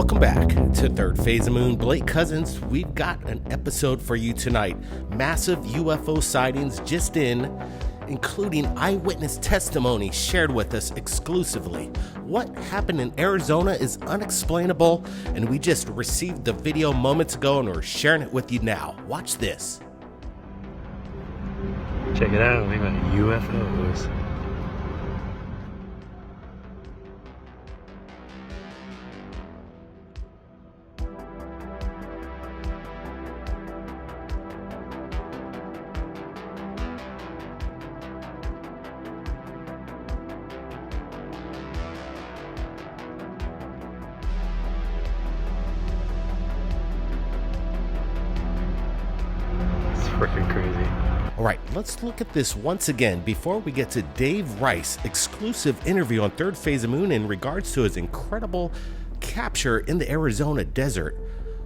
Welcome back to Third Phase of Moon. Blake Cousins, we've got an episode for you tonight. Massive UFO sightings just in, including eyewitness testimony shared with us exclusively. What happened in Arizona is unexplainable, and we just received the video moments ago and we're sharing it with you now. Watch this. Check it out, we got UFOs. Freaking crazy. All right, let's look at this once again before we get to Dave Rice exclusive interview on Third Phase of Moon in regards to his incredible capture in the Arizona desert.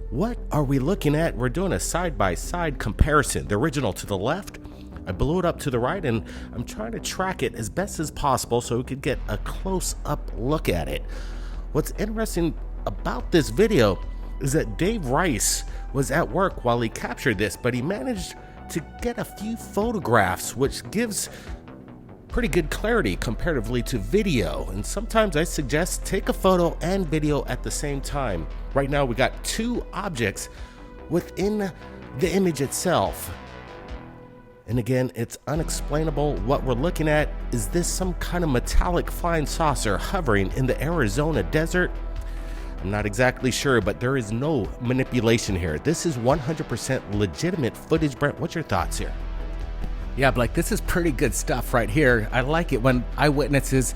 What are we looking at? We're doing a side-by-side comparison. The original to the left, I blew it up to the right, and I'm trying to track it as best as possible so we could get a close-up look at it. What's interesting about this video is that Dave Rice was at work while he captured this, but he managed to get a few photographs, which gives pretty good clarity comparatively to video. And sometimes I suggest take a photo and video at the same time. Right now we got two objects within the image itself. And again, it's unexplainable. What we're looking at, is this some kind of metallic flying saucer hovering in the Arizona desert? I'm not exactly sure, but there is no manipulation here. This is 100% legitimate footage. Brent, what's your thoughts here? Yeah, Blake, this is pretty good stuff right here. I like it when eyewitnesses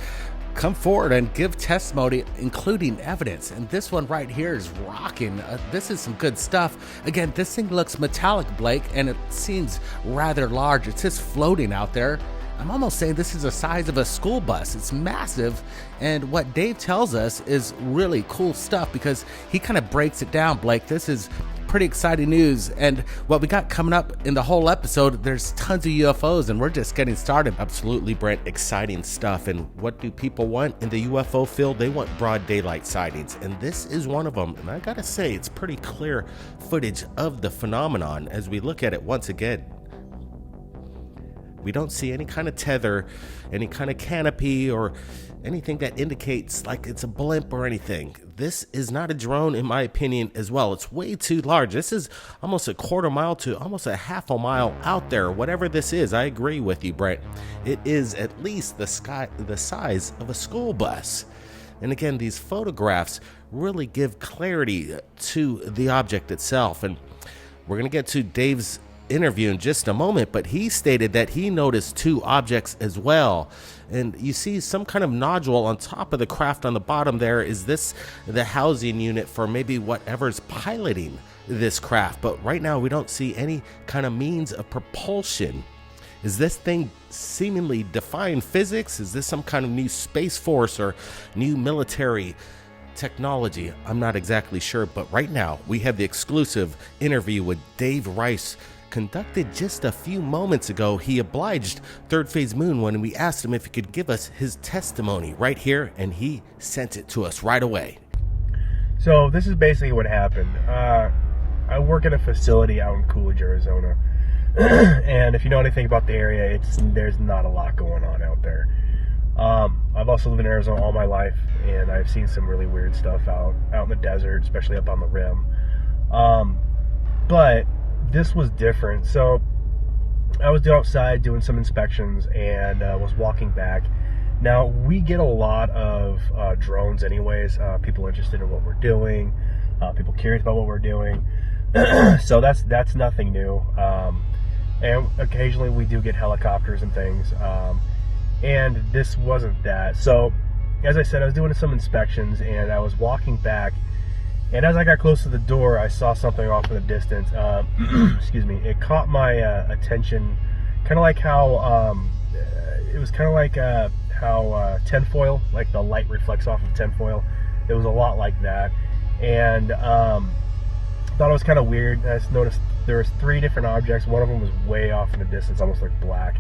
come forward and give testimony, including evidence. And this one right here is rocking. This is some good stuff. Again, this thing looks metallic, Blake, and it seems rather large. It's just floating out there. I'm almost saying this is the size of a school bus. It's massive, and what Dave tells us is really cool stuff because he kind of breaks it down, Blake. This is pretty exciting news, and what we got coming up in the whole episode, there's tons of UFOs, and we're just getting started. Absolutely, Brent, exciting stuff. And what do people want in the UFO field? They want broad daylight sightings, and this is one of them. And I gotta say, it's pretty clear footage of the phenomenon as we look at it once again. We don't see any kind of tether, any kind of canopy, or anything that indicates like it's a blimp or anything. This is not a drone, in my opinion, as well. It's way too large. This is almost a quarter mile to almost a half a mile out there. Whatever this is, I agree with you, Brent. It is at least the size of a school bus. And again, these photographs really give clarity to the object itself. And we're going to get to Dave's interview in just a moment, but he stated that he noticed two objects as well. And you see some kind of nodule on top of the craft on the bottom there. Is this the housing unit for maybe whatever's piloting this craft? But right now we don't see any kind of means of propulsion. Is this thing seemingly defying physics? Is this some kind of new space force or new military technology? I'm not exactly sure, but right now we have the exclusive interview with Dave Rice, conducted just a few moments ago. He obliged Third Phase Moon when we asked him if he could give us his testimony right here, and he sent it to us right away. So this is basically what happened. I work at a facility out in Coolidge, Arizona. And if you know anything about the area, there's not a lot going on out there. I've also lived in Arizona all my life, and I've seen some really weird stuff out in the desert, especially up on the rim. But this was different. So I was outside doing some inspections and was walking back. Now, we get a lot of drones anyways, people interested in what we're doing, people curious about what we're doing. So that's nothing new. And occasionally we do get helicopters and things. And this wasn't that. So as I said, I was doing some inspections and I was walking back. And as I got close to the door, I saw something off in the distance. Excuse me. It caught my attention, kind of like how it was kind of like how tinfoil, like the light reflects off of tinfoil. It was a lot like that, and thought it was kind of weird. I just noticed there was 3 different objects. One of them was way off in the distance, almost like black.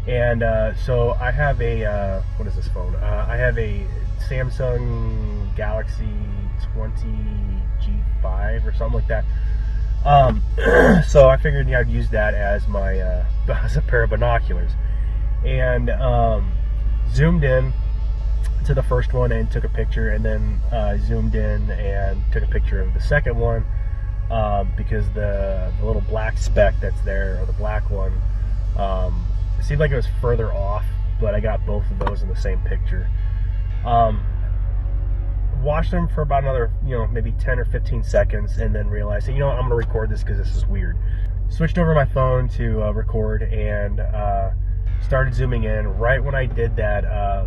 And so I have a what is this phone? I have a Samsung Galaxy 20G5 or something like that. So I figured I'd use that as my as a pair of binoculars, and zoomed in to the first one and took a picture, and then zoomed in and took a picture of the second one, because the little black speck that's there, or the black one, it seemed like it was further off, but I got both of those in the same picture. Watched them for about another, maybe 10 or 15 seconds, and then realized, I'm going to record this because this is weird. Switched over my phone to record, and started zooming in. Right when I did that,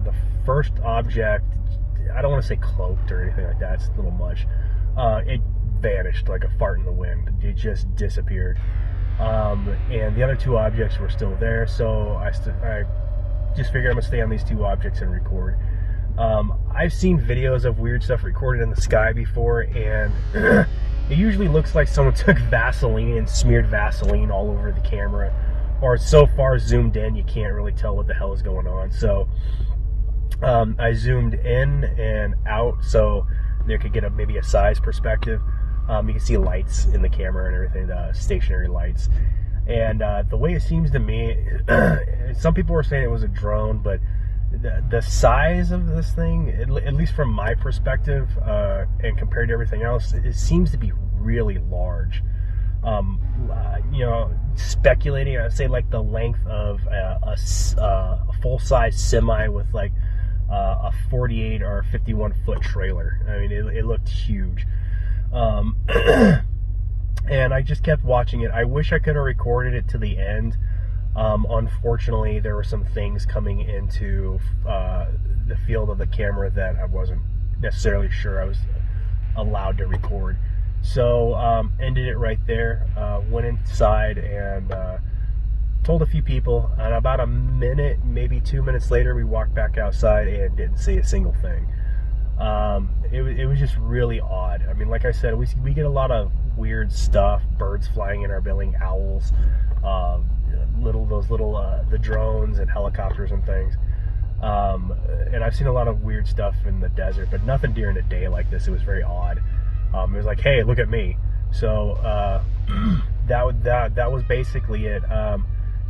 the first object, I don't want to say cloaked or anything like that, it's a little much, it vanished like a fart in the wind. It just disappeared. And the other two objects were still there, so I just figured I'm going to stay on these two objects and record. I've seen videos of weird stuff recorded in the sky before, and it usually looks like someone took Vaseline and smeared Vaseline all over the camera, or so far zoomed in you can't really tell what the hell is going on. So I zoomed in and out so there could get maybe a size perspective. You can see lights in the camera and everything, the stationary lights. And the way it seems to me, some people were saying it was a drone, but the size of this thing, at least from my perspective, and compared to everything else, it seems to be really large. Speculating, I'd say like the length of a full-size semi with like a 48 or 51 foot trailer. I mean, it looked huge. And I just kept watching it. I wish I could have recorded it to the end. Unfortunately, there were some things coming into the field of the camera that I wasn't necessarily sure I was allowed to record. So ended it right there, went inside and told a few people, and about a minute, maybe 2 minutes later, we walked back outside and didn't see a single thing. It was just really odd. I mean, like I said, we get a lot of weird stuff, birds flying in our building, owls, the drones and helicopters and things. And I've seen a lot of weird stuff in the desert, but nothing during the day like this. It was very odd. It was like, hey, look at me. So that was basically it.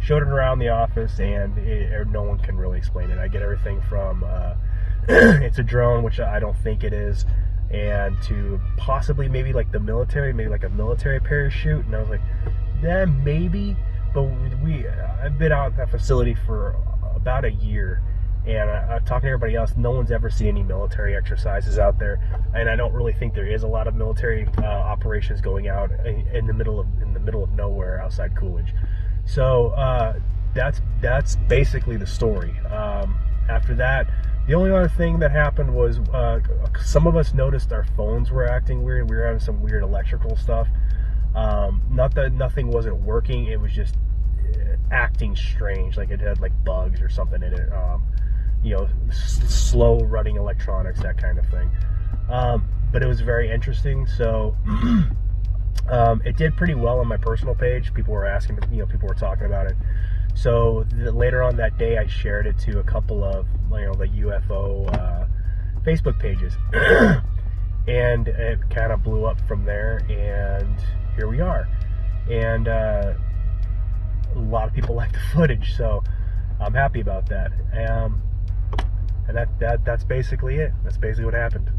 Showed it around the office, and no one can really explain it. I get everything from it's a drone, which I don't think it is, and to possibly maybe like the military, maybe like a military parachute. And I was like, yeah, maybe. But I've been out at that facility for about a year, and I'm talking to everybody else. No one's ever seen any military exercises out there, and I don't really think there is a lot of military operations going out in the middle of nowhere outside Coolidge. So that's basically the story. After that, the only other thing that happened was some of us noticed our phones were acting weird. We were having some weird electrical stuff. Not that nothing wasn't working, it was just acting strange, like it had like bugs or something in it. Slow running electronics, that kind of thing. But it was very interesting. So it did pretty well on my personal page. People were asking, people were talking about it. So later on that day, I shared it to a couple of the UFO Facebook pages, and it kind of blew up from there. And here we are. And a lot of people like the footage, so I'm happy about that. And that's basically it. That's basically what happened.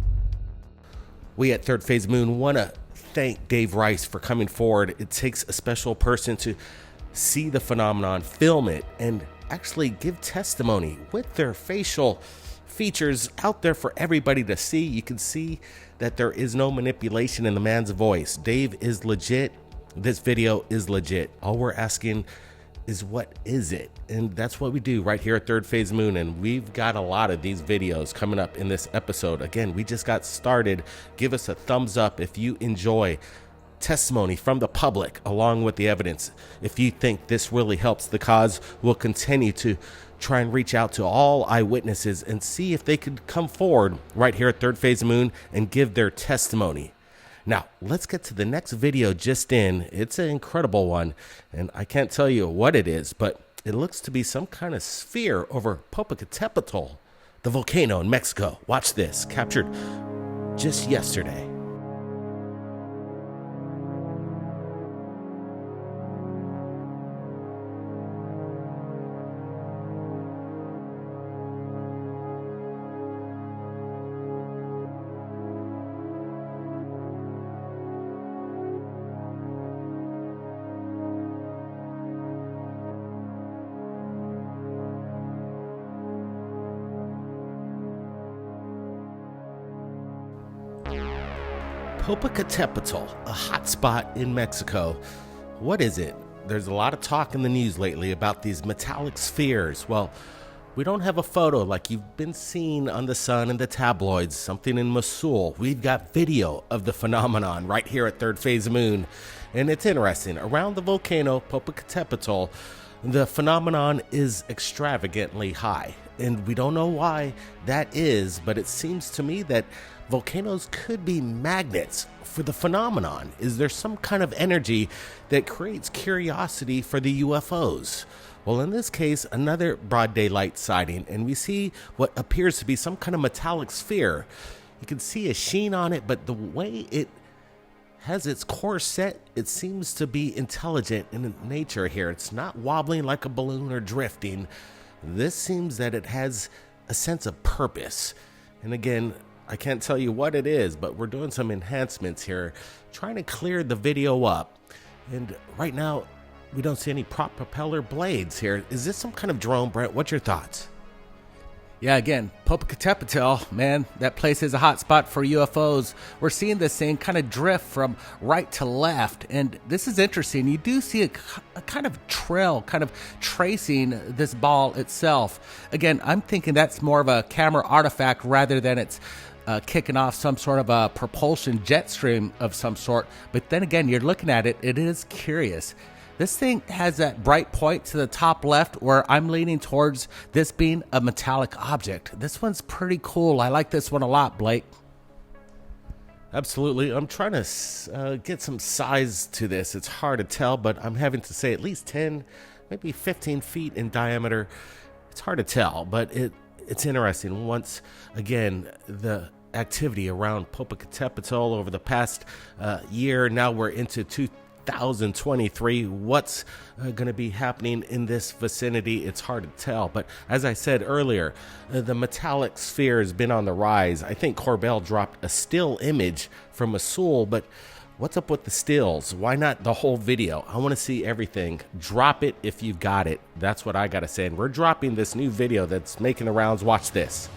We at Third Phase Moon want to thank Dave Rice for coming forward. It takes a special person to see the phenomenon, film it, and actually give testimony with their facial features out there for everybody to see. You can see that there is no manipulation in the man's voice. Dave is legit. This video is legit. All we're asking is, what is it? And that's what we do right here at Third Phase Moon. And we've got a lot of these videos coming up in this episode. Again, we just got started. Give us a thumbs up if you enjoy testimony from the public along with the evidence. If you think this really helps the cause, we'll continue to try and reach out to all eyewitnesses and see if they could come forward right here at Third Phase Moon and give their testimony. Now, let's get to the next video just in. It's an incredible one, and I can't tell you what it is, but it looks to be some kind of sphere over Popocatépetl, the volcano in Mexico. Watch this, captured just yesterday. Popocatépetl, a hot spot in Mexico. What is it? There's a lot of talk in the news lately about these metallic spheres. Well, we don't have a photo like you've been seeing on the Sun and the tabloids, something in Mosul. We've got video of the phenomenon right here at Third Phase of Moon. And it's interesting. Around the volcano, Popocatépetl, the phenomenon is extravagantly high. And we don't know why that is, but it seems to me that volcanoes could be magnets for the phenomenon. Is there some kind of energy that creates curiosity for the UFOs? Well, in this case, another broad daylight sighting, and we see what appears to be some kind of metallic sphere. You can see a sheen on it, but the way it has its core set, it seems to be intelligent in nature here. It's not wobbling like a balloon or drifting. This seems that it has a sense of purpose. And again, I can't tell you what it is, but we're doing some enhancements here, trying to clear the video up. And right now, we don't see any prop propeller blades here. Is this some kind of drone, Brent? What's your thoughts? Yeah, again, Popocatépetl, man, that place is a hot spot for UFOs. We're seeing this thing kind of drift from right to left, and this is interesting. You do see a kind of trail, kind of tracing this ball itself. Again, I'm thinking that's more of a camera artifact rather than it's kicking off some sort of a propulsion jet stream of some sort. But then again, you're looking at it, it is curious. This thing has that bright point to the top left where I'm leaning towards this being a metallic object. This one's pretty cool. I like this one a lot, Blake. Absolutely. I'm trying to get some size to this. It's hard to tell, but I'm having to say at least 10, maybe 15 feet in diameter. It's hard to tell, but it's interesting. Once again, the activity around Popocatépetl over the past year, now we're into 2023. What's going to be happening in this vicinity? It's hard to tell. But as I said earlier, the metallic sphere has been on the rise. I think Corbell dropped a still image from Mosul, but what's up with the stills? Why not the whole video? I want to see everything. Drop it if you've got it. That's what I got to say. And we're dropping this new video that's making the rounds. Watch this.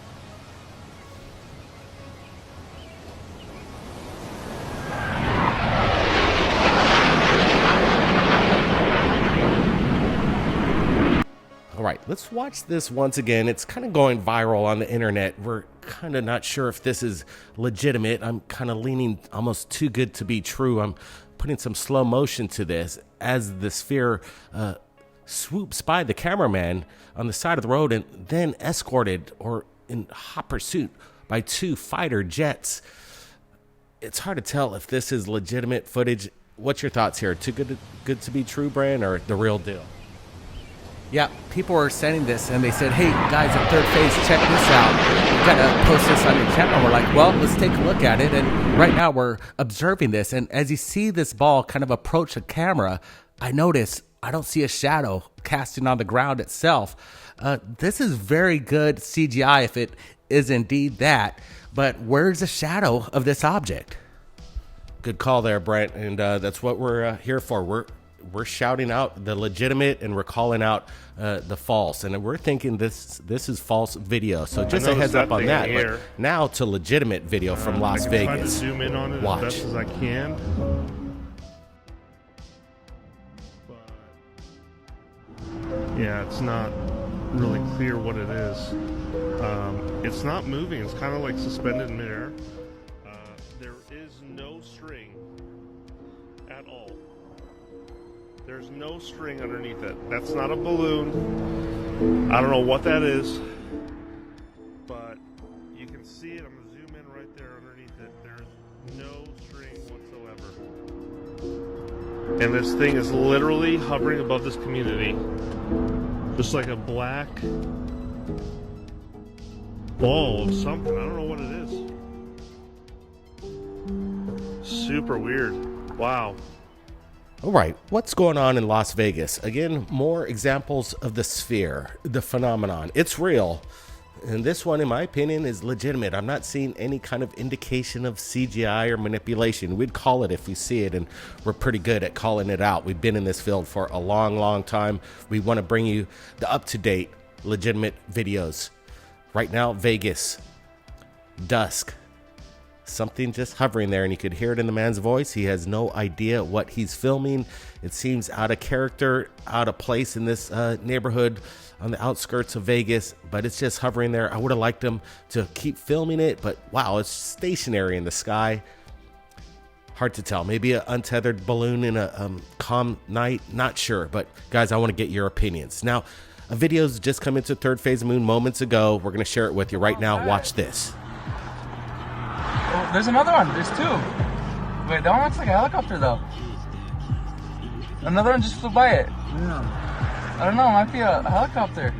All right, let's watch this once again. It's kind of going viral on the internet. We're kind of not sure if this is legitimate. I'm kind of leaning almost too good to be true. I'm putting some slow motion to this as the sphere swoops by the cameraman on the side of the road and then escorted or in hot pursuit by two fighter jets. It's hard to tell if this is legitimate footage. What's your thoughts here? Too good to be true, Brian, or the real deal? Yeah, people were sending this and they said, hey, guys at Third Phase, check this out. You got to post this on your channel. We're like, well, let's take a look at it. And right now we're observing this. And as you see this ball kind of approach the camera, I notice I don't see a shadow casting on the ground itself. This is very good CGI if it is indeed that. But where's the shadow of this object? Good call there, Brent. And that's what we're here for. We're shouting out the legitimate and we're calling out the false, and we're thinking this is false video. So just a heads up on that. But now to legitimate video from Las Vegas. Try to zoom in on it as best as I can. But yeah, it's not really clear what it is. It's not moving. It's kind of like suspended in midair. There is no string at all. There's no string underneath it. That's not a balloon. I don't know what that is, but you can see it. I'm going to zoom in right there underneath it. There's no string whatsoever. And this thing is literally hovering above this community. Just like a black ball of something. I don't know what it is. super weird. Wow. All right, what's going on in Las Vegas? Again, more examples of the sphere, the phenomenon. It's real. And this one, in my opinion, is legitimate. I'm not seeing any kind of indication of CGI or manipulation. We'd call it if we see it, and we're pretty good at calling it out. We've been in this field for a long, long time. We want to bring you the up-to-date, legitimate videos. Right now, Vegas, dusk. Something just hovering there, and you could hear it in the man's voice. He has no idea what he's filming. It seems out of character, out of place in this neighborhood on the outskirts of Vegas, but it's just hovering there. I would have liked him to keep filming it, but wow, it's stationary in the sky. Hard to tell. Maybe an untethered balloon in a calm night. Not sure, but guys, I want to get your opinions. Now, a video's just come into Third Phase Moon moments ago. We're going to share it with you right now. Watch this. Oh, there's another one. There's two. Wait, that one looks like a helicopter, though. Another one just flew by it. Yeah. I don't know. It might be a helicopter.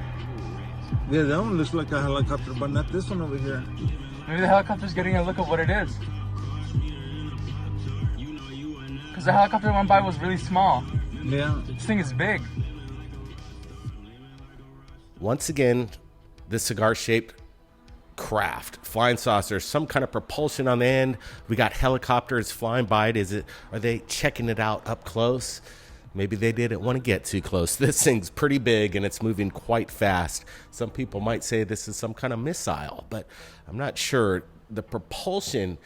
Yeah, that one looks like a helicopter, but not this one over here. Maybe the helicopter's getting a look of what it is. Because the helicopter went by was really small. Yeah. This thing is big. Once again, this cigar-shaped craft, flying saucer, some kind of propulsion on the end. We got helicopters flying by it. Are they checking it out up close? Maybe they didn't want to get too close. This thing's pretty big and it's moving quite fast. Some people might say this is some kind of missile, but I'm not sure. The propulsion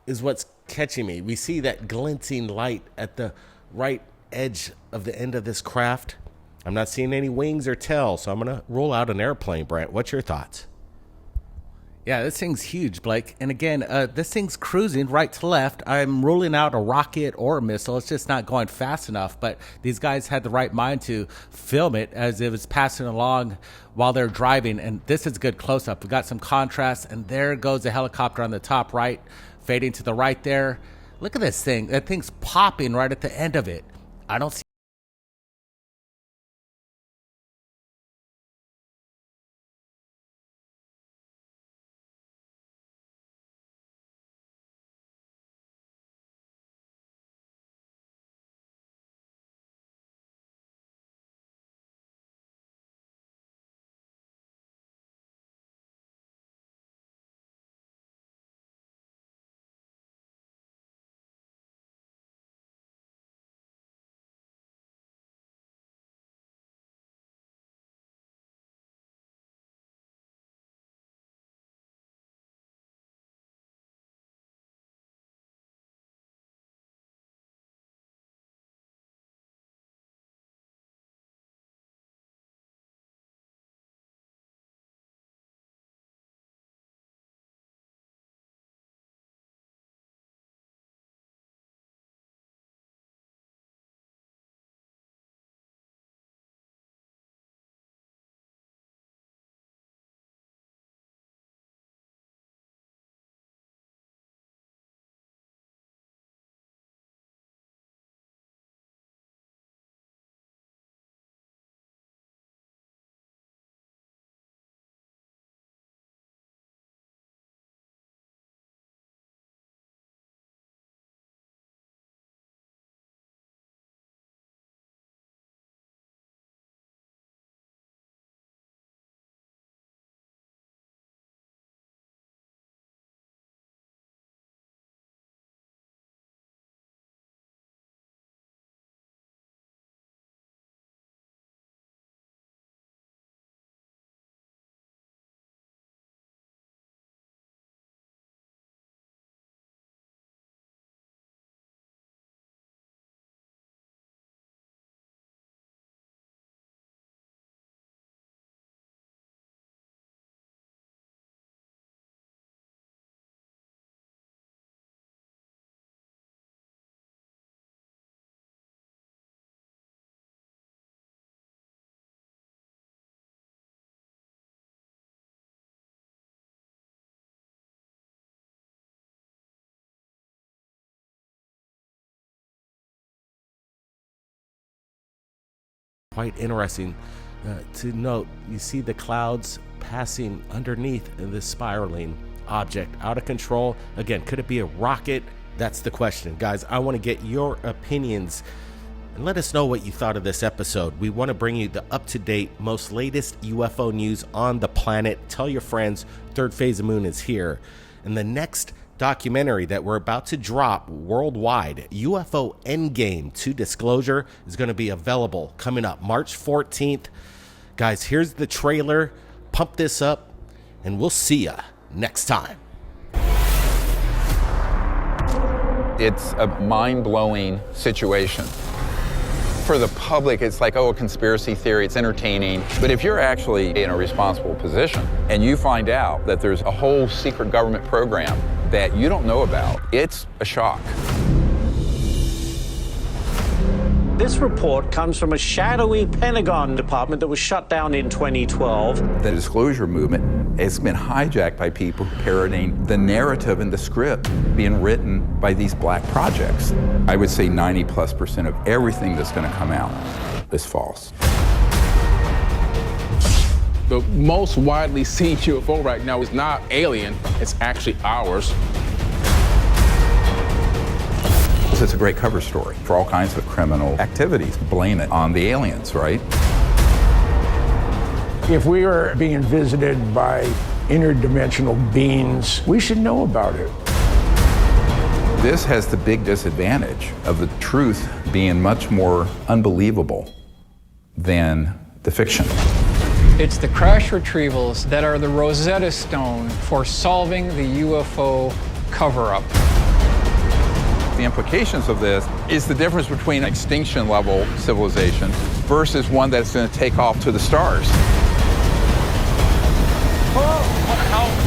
is what's catching me. We see that glinting light at the right edge of the end of this craft. I'm not seeing any wings or tail, so I'm going to roll out an airplane. Brent, what's your thoughts? Yeah, this thing's huge, Blake. And again, this thing's cruising right to left. I'm ruling out a rocket or a missile. It's just not going fast enough. But these guys had the right mind to film it as it was passing along while they're driving. And this is a good close-up. We got some contrast, and there goes the helicopter on the top right, fading to the right there. Look at this thing. That thing's popping right at the end of it. I don't see quite interesting to note. You see the clouds passing underneath this spiraling object, out of control. Again, could it be a rocket? That's the question, guys. I want to get your opinions and let us know what you thought of this episode. We want to bring you the up-to-date, most latest UFO news on the planet. Tell your friends Third Phase of Moon is here. And the next documentary that we're about to drop worldwide, UFO Endgame to Disclosure, is going to be available coming up March 14th. Guys, here's the trailer. Pump this up, and we'll see ya next time. It's a mind-blowing situation. For the public, it's like, oh, a conspiracy theory, it's entertaining. But if you're actually in a responsible position and you find out that there's a whole secret government program that you don't know about, it's a shock. This report comes from a shadowy Pentagon department that was shut down in 2012. The disclosure movement has been hijacked by people parroting the narrative and the script being written by these black projects. I would say 90+% of everything that's going to come out is false. The most widely seen UFO right now is not alien, it's actually ours. It's a great cover story for all kinds of criminal activities. Blame it on the aliens, right? If we are being visited by interdimensional beings, we should know about it. This has the big disadvantage of the truth being much more unbelievable than the fiction. It's the crash retrievals that are the Rosetta Stone for solving the UFO cover-up. The implications of this is the difference between extinction level civilization versus one that's going to take off to the stars. Oh, what the hell?